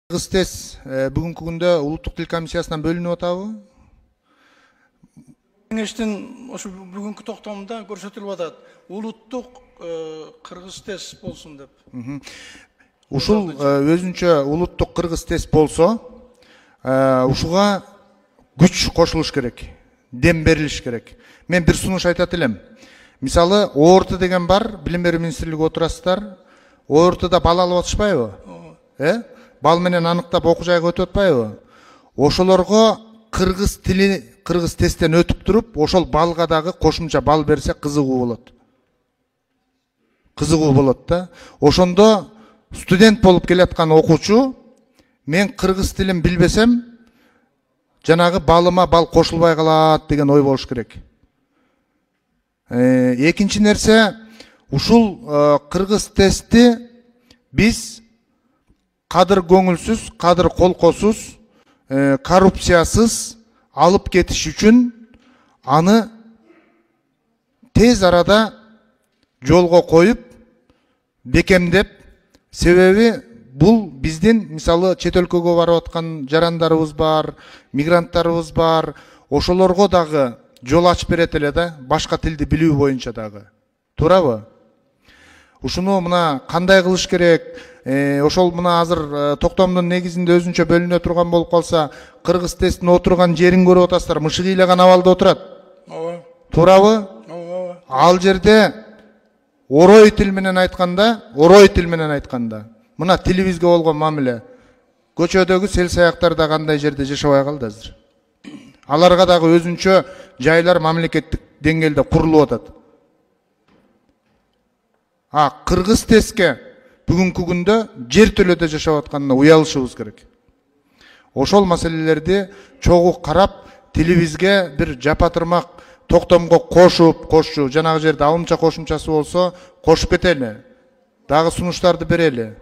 Кыргыз ТЭС бүгүнкү күндө улуттук тил комиссиясынан бөлүнүп атабы? Кеңештин ошо бүгүнкү токтомунда көрсөтүлүп атат. Улуттук Кыргыз ТЭС болсун деп. Ушул өзүнчө улуттук Кыргыз ТЭС болсо, ушуга күч кошулуш керек, дем берилиш керек. Мен бир сунуш айтат элем. Мисалы, ООРТ деген бар, Билим берүү министрлиги отурасыздар. ООРТда бал алып атышпайбы? Бал менен аныктап окуу жайга өтүп атпайбы? Ошолорго кыргыз тили, кыргыз тесттен өтүп туруп, ошол балга дагы кошумча бал берсе кызыгуу болот. Кызыгуу болот да. Ошондо студент болуп келаткан окуучу, мен кыргыз тилин билбесем, жанагы балыма бал кошулбай калат деген ой болуш керек. Экинчи нерсе, ушул кыргыз тестти биз кадыр көңүлсүз, кадыр колкосуз, коррупциясыз алып кетиш үчүн аны тез арада жолго коюп, бекемдеп, себеби бул биздин мисалы чет өлкөгө барып аткан жарандарыбыз бар, мигранттарыбыз бар, ошолорго дагы жол ачып берет эле да, башка тилди билүү боюнча дагы. Туурабы? Ушуну мына кандай кылыш керек? Ошол мына азыр токтомдун негизинде өзүнчө бөлүнө турган болуп калса, кыргыз тесттин отурган жерин көрүп атасыздар, мышык ыйлаган абалда отурат. Ооба. Туурабы? Ооба. Ал жерде орой тил менен айтканда, мына тилибизге болгон мамиле. Көчөдөгү сел саяктарда кандай жерде жашабай калды азыр. Аларга дагы өзүнчө жайлар мамлекеттик деңгээлде курулуп атат. Кыргыз теске бүгүнкү күндө жер төлөдө жашап атканына уялышыбыз керек. Ошол маселелерди чогуу карап, тилибизге бир жапатырмак токтомго кошчу, жанагы жерде алымча кошумчасы болсо, кошуп кетели. Дагы сунуштарды берели.